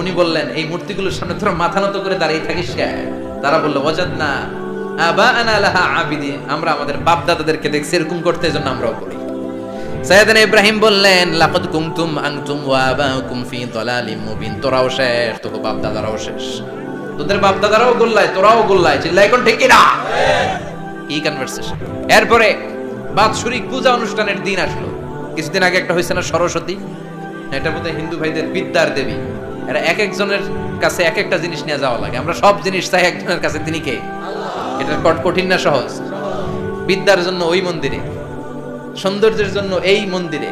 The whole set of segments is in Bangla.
উনি বললেন এই মূর্তিগুলোর সামনে তোরা মাথা নত করে দাঁড়িয়ে থাকিস কেন? তারা বলল ওয়াজাদনা আবাআনা লাহা আবিদিন, আমরা আমাদের বাপ দাদাদেরকে দেখছি এরকম করতে, এজন্য আমরাও করি। সাইয়েদনা ইব্রাহিম বললেন লাকাদ কুনতুম আনতুম ওয়া আবাউকুম ফি দালালিম মুবিন, তোরাও শেষ, তোর বাপ দাদারাও শেষ, তোদের বাপ দাদারাও গোল্লায়, তোরাও গোল্লায়, চিল্লাই কোন ঠিক কিনা? কি কনভারসেশন। এরপরে বাৎসরিক পূজা অনুষ্ঠানের দিন আসলো। কিছুদিন আগে একটা হয়েছে না সরস্বতী, এটা বোধহয় হিন্দু ভাইদের বিদ্যার দেবী। এরা এক একজনের কাছে এক একটা জিনিস নিয়ে যাওয়া লাগে, আমরা সব জিনিস চাই একজনের কাছে, তিনি কে? এটা কঠিন না সহজ? বিদ্যার জন্য ওই মন্দিরে, সৌন্দর্যের জন্য এই মন্দিরে,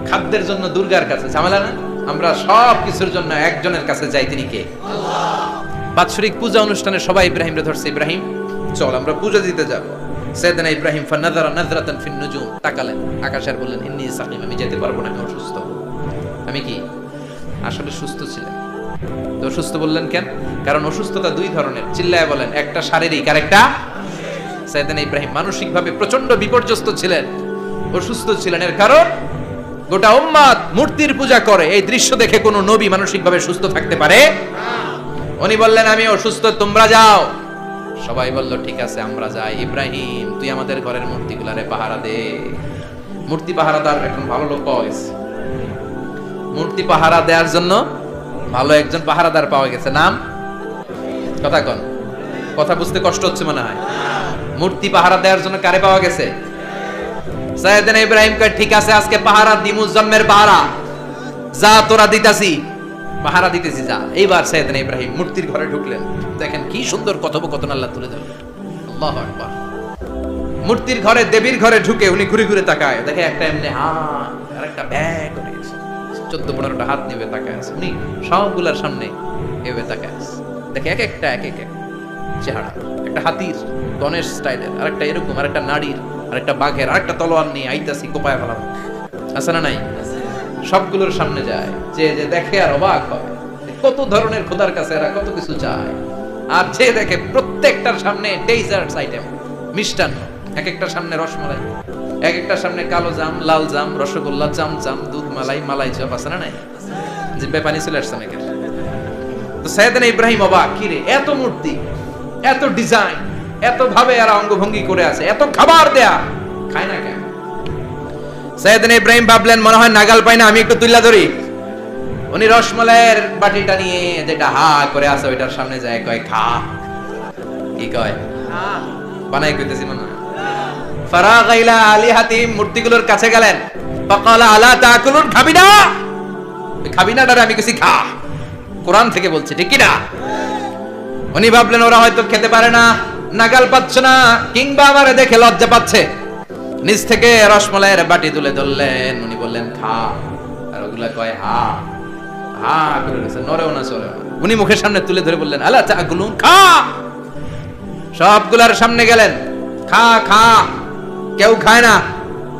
খাদ্যের জন্য দুর্গার কাছে, ঝামেলা না? আমরা সব কিছুর জন্য একজনের কাছে যাই, তিনি কে? বাৎসরিক পূজা অনুষ্ঠানে সবাই ইব্রাহিমরে ধরছে, ইব্রাহিম চল আমরা পূজা দিতে যাব। সাইয়েদনা ইব্রাহিম ফানাযারা নাযরাতান ফিন নুজুম, তাকালেন আকাশের, বললেন ইন্নী সাকিম, আমি যেতে পারবো না, আমি অসুস্থ। আমি কি আসলে সুস্থ ছিলেন? তো অসুস্থ বললেন কেন? কারণ অসুস্থতা দুই ধরনের, চিল্লায় বলেন, একটা শারীরিক আর একটা। সাইয়েদনা ইব্রাহিম মানসিকভাবে প্রচন্ড বিপর্যস্ত ছিলেন, অসুস্থ ছিলেন। এর কারণ গোটা উম্মাত মূর্তির পূজা করে, এই দৃশ্য দেখে কোনো নবী মানসিকভাবে সুস্থ থাকতে পারে না। উনি বললেন আমি অসুস্থ, তোমরা যাও। সবাই বলল ঠিক আছে আমরা যাই। ইব্রাহিম তুই আমাদের ঘরের মূর্তিগুলারে পাহারা দে। মূর্তি পাহারাদার এখন ভালো লোক পাওয়া গেছে, মূর্তি পাহারা দেওয়ার জন্য ভালো একজন পাহারাদার পাওয়া গেছে। নাম কথা কন, কথা বুঝতে কষ্ট হচ্ছে মনে হয়। মূর্তি পাহারা দেওয়ার জন্য কারে পাওয়া গেছে? সাইয়েদনা ইব্রাহিম কয় ঠিক আছে আজকে পাহারা দিমু, জন্মের পাহারা, যা তোরা দিতাছি, পাহারা দিতেছি যা। এইবার সাইয়েদনা ইব্রাহিম মূর্তির ঘরে ঢুকলেন, দেখেন কি সুন্দর কথোপকথন আল্লাহ তুলে ধরলেন। আল্লাহু আকবার। মূর্তির ঘরে, দেবীর ঘরে ঢুকে উনি ঘুরে ঘুরে তাকায়, দেখে একটা এমনি হাত আর একটা ব্যাগ করে 14-15টা হাত নিয়ে তাকায় আছে। উনি সবগুলার সামনে এভাবে তাকায় আছে, দেখে এক একটা এক এক চেহারা, একটা হাতির গণেশ স্টাইলের, আর একটা এরকম, আর একটা নারীর, আর একটা বাঘের, আর একটা তলোয়ার নিয়ে আইতাছি কোপায় ফেলা আছে না নাই? সবগুলোর সামনে যায়, যে যে দেখে আর অবাক হয়, কত ধরনের খোদার কাছে এরা কত কিছু চায়। আর যে দেখে প্রত্যেকটার সামনে ডেজার্টস আইটেম, মিষ্টান্ন, এক একটার সামনে রসমালাই, এক একটার সামনে কালো জাম, লাল জাম, রসগোল্লা, চামচাম, দুধ মালাই, মালাই চপ, আছে না নাই? যে বেপানি চলে আসছে নাকি? তো সাইয়েদনা ইব্রাহিম অবাক, কি রে এত মূর্তি, এত ডিজাইন, এত ভাবে এরা অঙ্গভঙ্গি করে আছে, এত খাবার দেয়া, খায় না কেন? সাইয়েদনা ইব্রাহিম ভাবলেন মনে হয় নাগাল পাই না, আমি একটু তুইলা ধরি। উনি রসমালাইয়ের বাটিটা নিয়ে যেটা হা করে আছে ওইটার সামনে যায়, কয় খা। কি কয়? বানাই কইতেছি মনে হয়। ফারাগা ইলা আলিহাতিম, মূর্তিগুলোর কাছে গেলেন, ফাকালা আলা তাকুলুন, খাবি না? খাবি না ডারে আমি কিছু খা, কোরআন থেকে বলছে, ঠিক কি না? উনি ভাবলেন ওরা হয়তো খেতে পারে না, নাগাল পাচ্ছে না, কিংবা আমারে দেখে লজ্জা পাচ্ছে। নিজ থেকে রসমালাইয়ের বাটি তুলে ধরলেন, উনি বললেন খা, আর ওগুলা কয় হা হা করে গেছে, নরেও না চলেও না। উনি মুখের সামনে তুলে ধরে বললেন আলা তাকুলুন, খা। সবগুলার সামনে গেলেন, খা খা, কেউ খায় না,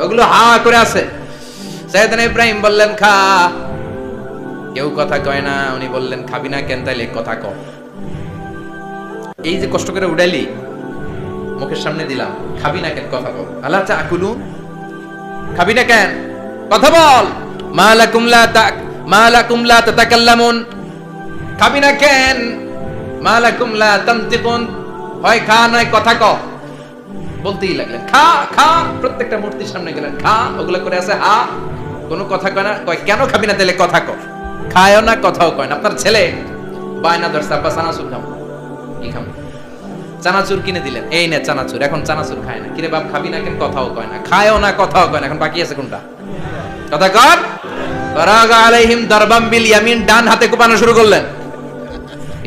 ওগুলো হা করে আছে। সাইয়েদনা ইব্রাহিম বললেন খা, কেউ কথা কয় না। উনি বললেন খাবি না কেন? তাইলে কথা কও। এই যে কষ্ট করে উড়াইলি, মুখের সামনে দিলাম, খাবি না কেন? কথা বল। আলা তাকুলুন, খাবি না কেন? কথা বল। মালাকুম লা তাতাকাল্লামুন, খাবি না কেন? মালাকুম লা তানতিকুন, হয় খা নয় কথা কও। বলতেই লাগলেন খা খা, প্রত্যেকটা মূর্তির সামনে গেলেন, খা, ওগুলা করে আছে হা, কোনো কথা কয় না। কয় কেন খাবি না? তাহলে কথা কও। খায়ও না, কথাও কয় না। আপনার ছেলে বায়না ধরছে আব্বা চানাচুর খাবো। কি খাবো? চানাচুর কিনে দিলেন, এই নে চানাচুর। এখন চানাচুর খায় না। কিরে বাপ খাবি না কেন? কথাও কয় না। খায়ও না, কথাও কয় না। এখন বাকি আছে কোনটা? কথা কর। ফারাগা আলাইহিম দারবাম বিল ইয়ামিন, ডান হাতে কোপানো শুরু করলেন।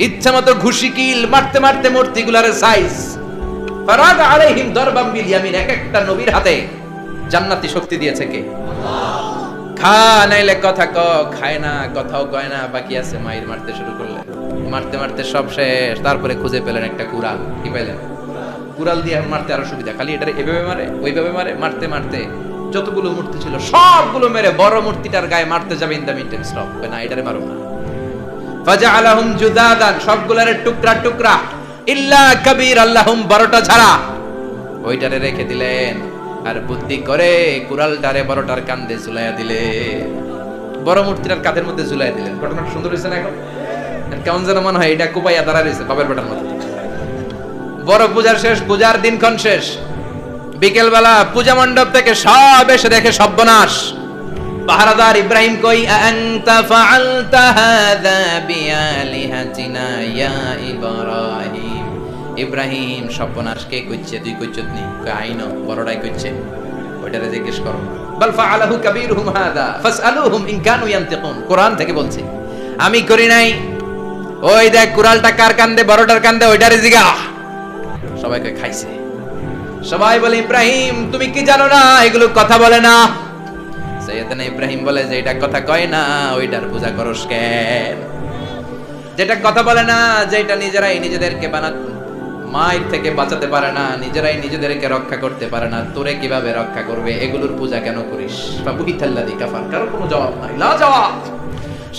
ইচ্ছা মতো ঘুষি কিল মারতে মারতে মূর্তিগুলার সাইজ। ফারাগা আলাইহিম দারবাম বিল ইয়ামিন, এক একটা নবীর হাতে জান্নাতি শক্তি দিয়েছে কে? আল্লাহ। খা নাইলে কথা ক, খায় না, কথাও কয় না, বাকি আছে। মাইর মারতে শুরু করলেন, মারতে মারতে সব শেষ। তারপরে খুঁজে পেলেন একটা কুড়াল। কি পেলেন? কুড়াল দিয়ে মারতে আরো সুবিধা, খালি এটা এভাবে মারে, ওইভাবে মারে। মারতে মারতে যতগুলো মূর্তি ছিল সবগুলো মেরে বড় মূর্তিটার গায়ে মারতে যাবে, ইন দা মিনটেন স্টপ, না এটারে মারো না। ফাজআলাহুম জুদাদান, সবগুলারে টুকরা টুকরা, ইল্লা কাবীর আল্লাহুম, বড়টা ছাড়া ওইটারে রেখে দিলেন। আর বুদ্ধি করে কুড়ালটারে বড়টার কাঁধে ঝুলাইয়া দিলে, বড় মূর্তিটার কাঁধের মধ্যে ঝুলাইয়া দিলেন। ঘটনাটা সুন্দর হয়েছে না? এখন কেমন যেন মনে হয় এটা কুপাইয়া দাঁড়া রয়েছে বাপের বেটার মতো। বড় পূজার শেষ, পূজার দিনক্ষণ শেষ, বিকেল বেলা পূজা মণ্ডপ থেকে সব এসে দেখে সর্বনাশ। পাহারাদার ইব্রাহিম কই, আনতা ফাআলতা হাযা বিআলিহাতিনা ইয়া ইব্রাহিম। ইব্রাহিম সর্বনাশ কে কইছে? তুই কইছত নি? কই আইনো বড়টাই কইছে, ওইটারে জিজ্ঞেস করো। বাল ফাআলাহু কাবীরুহুম হাযা ফাসআলুহুম ইন কানু ইয়ানতিকুন। কোরআন থেকে বলছি, আমি করি নাই। ওই দেখ কুড়ালটা কার কান্দে, বড়টার কান্দে, ওইটারে জিগা। সবাইকে খাইছে। সবাই বলে, ইব্রাহিম তুমি কি জানো না এগুলো কথা বলে না? সাইয়েদনা ইব্রাহিম বলে যে এটা কথা কয় না, ওইটার পূজা করস কেন? যেটা কথা বলে না, যেটা নিজেরাই নিজেদেরকে মায়ের থেকে বাঁচাতে পারে না, নিজেরাই নিজেদেরকে রক্ষা করতে পারে না, তোরে কিভাবে রক্ষা করবে? এগুলোর পূজা কেন করিস? ফাবুহিতাল্লাযী কাফার। কারো কোনো জবাব নাই, লা জবাব।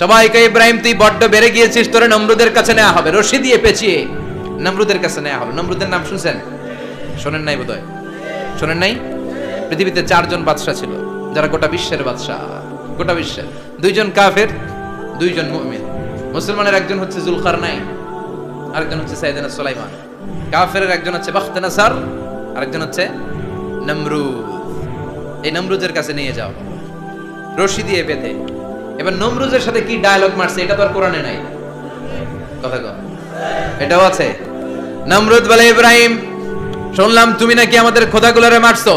সবাইকে, ইব্রাহিম তুই বড্ড বেড়ে গিয়েছিস, তোরে নমরুদের কাছে নেওয়া হবে, রশি দিয়ে পেঁচিয়ে নমরুদের কাছে নেওয়া হবে। নমরুদের নাম শুনছেন? শোনেন নাই বোধহয়? শোনেন নাই? পৃথিবীতে 4 জন বাদশা ছিল, যারা গোটা বিশ্বের বাদশা। গোটা বিশ্বের 2 জন কাফের, 2 জন মুমিন। মুসলমানের একজন হচ্ছে জুলকারনাইন, আরেকজন হচ্ছে সাইয়েদনা সুলাইমান। কাফেরের একজন হচ্ছে বাখতানাসার, আরেকজন হচ্ছে নমরুদ। এই নমরুদের কাছে নিয়ে যাও রশি দিয়ে বেঁধে। এবার নমরুদের সাথে কি ডায়লগ মারছে এটা তো আর কোরআনে নাই। কথা কও, এটাও আছে। নমরুদ বলে, ইব্রাহিম শুনলাম তুমি নাকি আমাদের খোদাগুলোরে মারছো,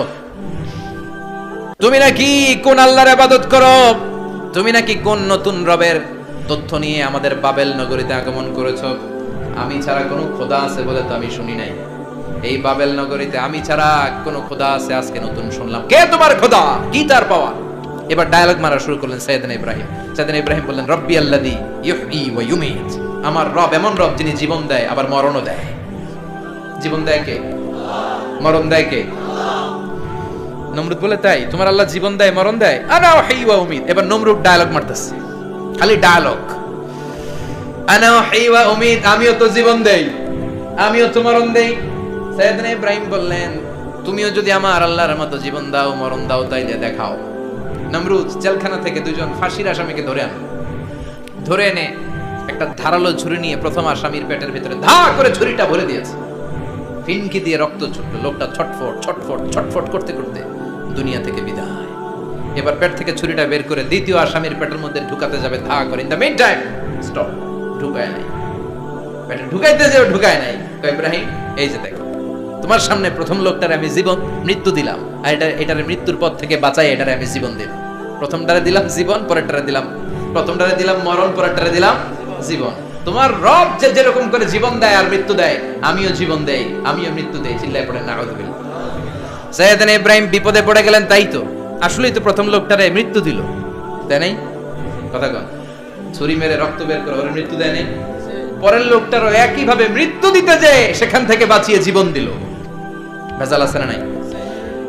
তুমি নাকি কোন আল্লাহর ইবাদত করো, তুমি নাকি কোন নতুন রবের তথ্য নিয়ে আমাদের বাবেল নগরীতে আগমন করেছো। আমি ছাড়া কোনো খোদা আছে বলে তো আমি শুনি নাই। এই বাবেল নগরীতে আমি ছাড়া কোনো খোদা আছে আজকে নতুন শুনলাম। কে তোমার খোদা? কি তার পাওয়া? এবার ডায়ালগ মারা শুরু করলেন সাইয়েদনা ইব্রাহিম। সাইয়েদনা ইব্রাহিম বললেন, রব্বি আল্লাযী ইউহয়ী ওয়া ইউমীত। আমার রব এমন রব যিনি জীবন দেয় আবার মরণও দেয়। জীবন দেয় কে? মরণ দেয় কে? নমরুদ বলে, তাই তোমার আল্লাহ জীবন দেয় মরণ দেয়? আনা উহয়ী ওয়া উমীত। এবার নমরুদ ডায়ালগ মারতেছে, খালি ডায়ালগ। আনা উহয়ী ওয়া উমীত, আমিও তো জীবন দেই, আমিও তো মরণ দেই। সাইয়েদনা ইব্রাহিম বললেন, তুমিও যদি আমার আল্লাহর মতো জীবন দাও মরণ দাও তাইলে দেখাও। নমরুদ জেলখানা থেকে 2 জন ফাঁসির আসামিকে ধরে আনে। ধরে এনে একটা ধারালো ছুরি নিয়ে প্রথম আসামির পেটের ভিতরে ধা করে ছুরিটা ভরে দিয়েছে। ফিনকি দিয়ে রক্ত ছুটলো। লোকটা ছটফট ছটফট ছটফট করতে করতে দুনিয়া থেকে বিদায়। এবার পেট থেকে ছুরিটা বের করে দ্বিতীয় আসামির পেটের মধ্যে ঢুকাতে যাবে ধা করে। In the meantime stop, ঢুকায় নাই। পেটে ঢুকাইতে যাও, ঢুকায় নাই। ইব্রাহিম এই যে দেখো, তোমার সামনে প্রথম লোকটারে আমি জীবন মৃত্যু দিলাম, আর এটারে মৃত্যুর পথ থেকে বাঁচাই এটারে আমি জীবন দিলাম। প্রথমটারে দিলাম জীবন, পরেরটারে দিলাম, প্রথমটারে দিলাম মরণ, পরেরটারে দিলাম জীবন। তোমার রব যে যেরকম করে জীবন দেয় আর মৃত্যু দেয়, আমিও জীবন দেই, আমিও মৃত্যু দেই। চিল্লায় পড়ে নাউযুবিল্লাহ। সাইয়েদনা ইব্রাহিম বিপদে পড়ে গেলেন। তাই তো, আসলেই তো প্রথম লোকটারে মৃত্যু দিল, তাই নাই? কথা কন, ছুরি মেরে রক্ত বের করে ওরে মৃত্যু দেয় নাই? পরের লোকটারও একই ভাবে মৃত্যু দিতে যে সেখান থেকে বাঁচিয়ে জীবন দিল। ভেজাল আছে না নাই?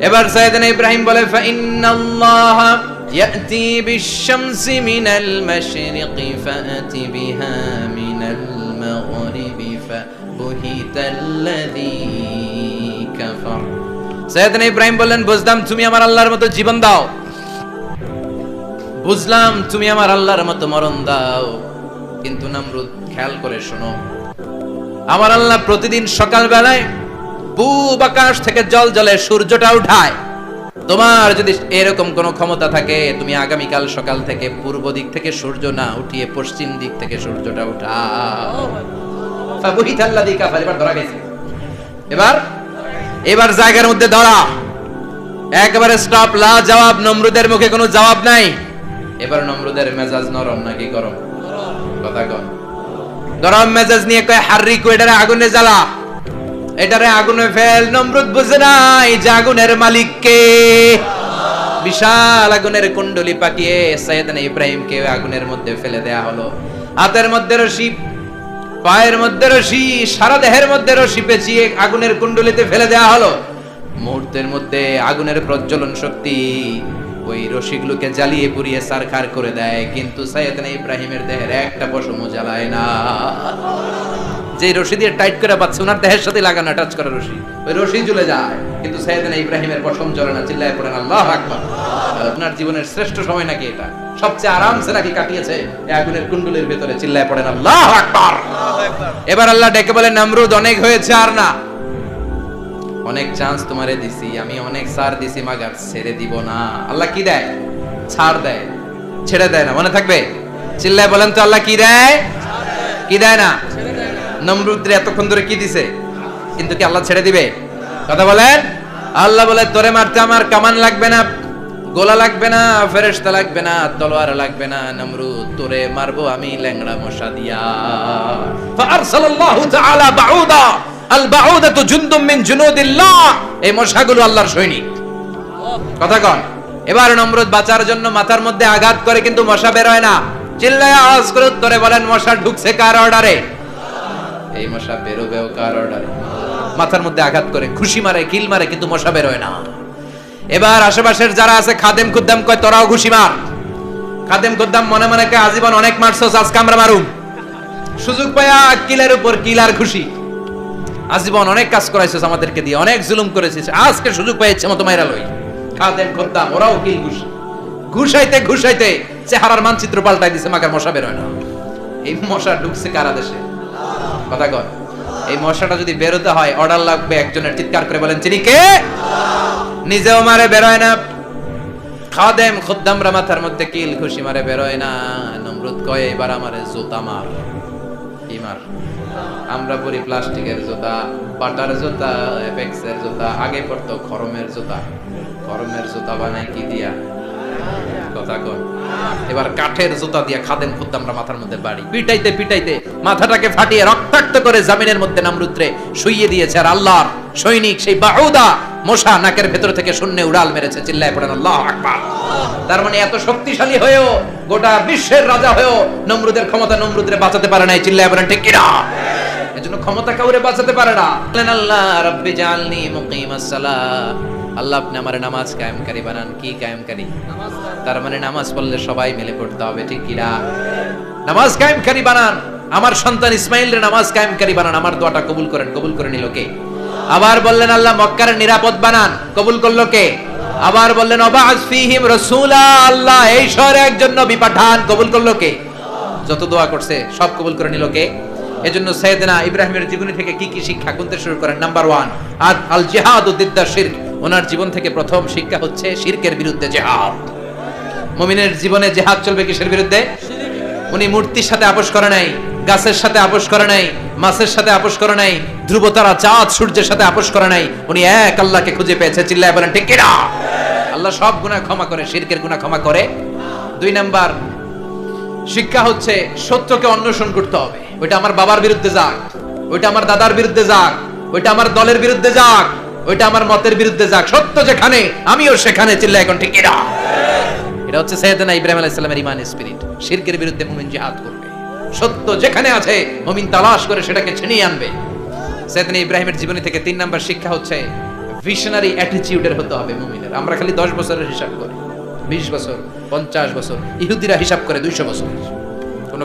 এবার সাইয়েদনা ইব্রাহিম বলে, ফাইন্নাল্লাহা ইয়াতি বিশ-শামসি মিনাল মাশরিকি ফাআতি বিহা মিনাল মাগরিবি ফাবুহিতাল্লাযী কাফার। সাইয়েদনা ইব্রাহিম বললেন, বুঝলাম তুমি আমার আল্লাহর মতো জীবন দাও, বুঝলাম তুমি আমার আল্লাহর মতো মরণ দাও, কিন্তু নমরুদ খেয়াল করে শোনো, আমার আল্লাহ প্রতিদিন সকাল বেলায় পূব আকাশ থেকে জল জলে সূর্যটা উঠায়। তোমার যদি এরকম কোন ক্ষমতা থাকে, তুমি আগামীকাল সকাল থেকে পূর্ব দিক থেকে সূর্য না উঠিয়ে পশ্চিম দিক থেকে সূর্যটা উঠাও। ফাবুহিতাল্লাযী কাফার। এবার ধরা গেছে। এবার জায়গার মধ্যে ধরা, একবারে স্টপ, লা জবাব। নমরুদের মুখে কোনো জবাব নাই। এবার নমরুদের মেজাজ নরম নাকি গরম? কথা কন। গরম মেজাজ নিয়ে কয়, হাররিকু, এটারে আগুনে জ্বালা, এটারে আগুনে ফেল। নমরুদ বুঝে নাই যে আগুনের মালিক কে। বিশাল আগুনের কুণ্ডলি পাকিয়ে সাইয়েদনা ইব্রাহিমকে আগুনের মধ্যে ফেলে দেয়া হলো। হাতের মধ্যে রশি, পায়ের মধ্যে রশি, সারা দেহের মধ্যে রশি পেঁচিয়ে আগুনের কুণ্ডলিতে ফেলে দেয়া হলো। মুহূর্তের মধ্যে আগুনের প্রজ্বলন শক্তি ওই রশিগুলোকে জ্বালিয়ে পুড়িয়ে সারখার করে দেয়, কিন্তু সাইয়েদনা ইব্রাহিমের দেহের একটা পশমও জ্বালায় না। যে রশি দিয়ে টাইট করে পাচ্ছে, ওনার দেহের সাথে লাগানো টাচ করা রশি, ওই রশি জ্বলে যায়, কিন্তু সাইয়েদনা ইব্রাহিমের পশম জ্বলে না। চিল্লায় পড়েন আল্লাহু আকবার। আপনার জীবনের শ্রেষ্ঠ সময় নাকি এটা? সবচেয়ে আরামসে নাকি কাটিয়েছে এই আগুনের কুণ্ডুলের ভেতরে। চিল্লায় পড়েন আল্লাহু আকবার। এবার আল্লাহ ডেকে বলেন, নমরুদ অনেক হয়েছে, আর না, অনেক চান্স তোমারে দিছি, আমি অনেক ছাড় দিছি, মাগার ছেড়ে দিব না। আল্লাহ কি দেয়? ছাড় দেয়, ছেড়ে দেয় না। মনে থাকবে? চিল্লায় বলেন তো, আল্লাহ কি দেয়? কি দেয় না? নমরুদরে এতক্ষণ ধরে কি দিছে, কিন্তু কি আল্লাহ ছেড়ে দিবে? কথা বলেন। আল্লাহ বলে, তোরে মারতে আমার কামান লাগবে না, গোলা লাগবে না, ফেরেশতা লাগবে না, তলোয়ার লাগবে না, নমরুদ তোরে মারবো আমি ল্যাংড়া মশা দিয়া। ফাআরসালাল্লাহু তাআলা বাউদা, আল বাউদাতু জুনদুম মিন জুনুদিল্লাহ। এই মশাগুলো আল্লাহর সৈনিক। কথা কন। এবার নমরুদ বাঁচার জন্য মাথার মধ্যে আঘাত করে, কিন্তু মশা বের হয় না। চিল্লায় আওয়াজ করে উত্তরে বলেন, মশা ঢুকছে কার অর্ডারে? এই মশা বেরোবেও কার অর্ডারে? মাথার মধ্যে আঘাত করে, খুশি মারে, কিল মারে, কিন্তু মশা বের হয় না। এবার আশেপাশের যারা আছে খাদেম খুদ্দাম কয়, তোরাও ঘুষি মার। খাদেম খুদ্দাম মনে মনে কয়, আজীবন অনেক মারছস, আজকে আমরা মারুম। সুযোগ পায়া কিলের উপর কিল আর খুশি। আজীবন অনেক কাজ করাইছস আমাদেরকে দিয়ে, অনেক জুলুম করেছিস, আজকে সুযোগ পাইছে মতো মাইরা লই। খাদেম খুদ্দাম ওরাও কিল ঘুষি। ঘুষাইতে ঘুষাইতে চেহারার মানচিত্র পাল্টাই দিছে, মাগার মশা বের হয় না। এই মশা ঢুকছে কারা দেশে? কথা কয়। এই মশাটা যদি বেরোতে হয়, অর্ডার লাগবে একজনের। চিৎকার করে বলেন, চিনি কে? নিজেও মারে, বেরোয় না। খাদেম খুদ্দামরা মাথার মধ্যে কিল খুশি মারে, বেরোয় না। নমরুদ কয়, এবার আমারে জুতা মার। কি মার? আমরা পরি প্লাস্টিকের জুতা, পাটার জুতা, এপেক্সের জুতা, আগে পড়তো খরমের জুতা। খরমের জুতা বানায় কি দিয়া? কথা কন। এবার কাঠের জুতা দিয়া খাদেম খুদ্দামরা মাথার মধ্যে বাড়ি পিটাইতে পিটাইতে মাথাটাকে ফাটিয়ে রক্তাক্ত করে জমিনের মধ্যে নমরুদরে শুইয়ে দিয়েছে। আর আল্লাহর সৈনিক সেই বাউদা মশা নাকের ভেতর থেকে শূন্যে উড়াল মেরেছে। চিল্লায় পড়েন আল্লাহু আকবার। তার মানে এত শক্তিশালী হয়েও, গোটা বিশ্বের রাজা হয়েও নমরুদের ক্ষমতা নমরুদরে বাঁচাতে পারে নাই। চিল্লায় পড়েন ঠিক কিনা? এজন্য ক্ষমতা কাউরে বাঁচাতে পারে না। বলেন, আল্লাহ রাব্বি জাআলনি মুকিমাস সালাহ। আল্লাহ আপনি আমার নামাজ কায়েমকারী বানান। কি কায়েমকারী? তার মানে নামাজ পড়লে সবাই মিলে পড়তে হবে, ঠিক কিনা? নামাজ কায়েমকারী বানান। আমার সন্তান ইসমাইলের নামাজ কায়েমকারী বানান। আমার দোয়াটা কবুল করেন। কবুল করে নিল কে? আবার বললেন, আল্লাহ মক্কার নিরাপদ বানান। কবুল করলো কে? আবার বললেন, ওয়াবাস ফীহিম রাসূলা। আল্লাহ এই শহরে একজন নবী পাঠান। কবুল করলো কে? যত দোয়া করছে সব কবুল করে নিল কে? এজন্য সাইয়েদনা ইব্রাহিমের জীবনী থেকে কি কি শিক্ষা গুনতে শুরু করেন? নাম্বার 1, আল জিহাদু দিদ্দা শিরক। ওনার জীবন থেকে প্রথম শিক্ষা হচ্ছে শিরকের বিরুদ্ধে জিহাদ। মুমিনের জীবনে জিহাদ চলবে কিসের বিরুদ্ধে? উনি মূর্তির সাথে আপোষ করে নাই, গাছের সাথে আপোষ করে নাই, মাছের সাথে আপোষ করে নাই, ধ্রুবতারা, চাঁদ, সূর্যের সাথে আপোষ করে নাই। উনি এক আল্লাহকে খুঁজে পেয়েছে। চিল্লায় বলেন ঠিক কিনা? আল্লাহ সব গুনাহ ক্ষমা করে, শিরকের গুনাহ ক্ষমা করে। 2 নাম্বার শিক্ষা হচ্ছে সত্যকে অন্বেষণ করতে হবে। ওইটা আমার বাবার বিরুদ্ধে যাক, ওইটা আমার দাদার বিরুদ্ধে যাক, ওইটা আমার দলের বিরুদ্ধে যাক, ওইটা আমার মতের বিরুদ্ধে যাক, সত্য যেখানে আমিও সেখানে। চিল্লায় এখন ঠিক কিনা? এটা হচ্ছে সাইয়েদনা ইব্রাহিম আলাইহিস সালামের ঈমান স্পিরিট। শিরকের বিরুদ্ধে মুমিন জিহাদ করবে। সত্য যেখানে আছে মুমিন তালাশ করে সেটাকে ছিনিয়ে আনবে। সাইয়েদনা ইব্রাহিমের জীবনী থেকে 3 নাম্বার শিক্ষা হচ্ছে ভিশনারি অ্যাটিটিউডের হতে হবে মুমিনের। আমরা খালি 10 বছরের হিসাব করি, 20 বছর, 50 বছর। ইহুদিরা হিসাব করে 200 বছর। কোনো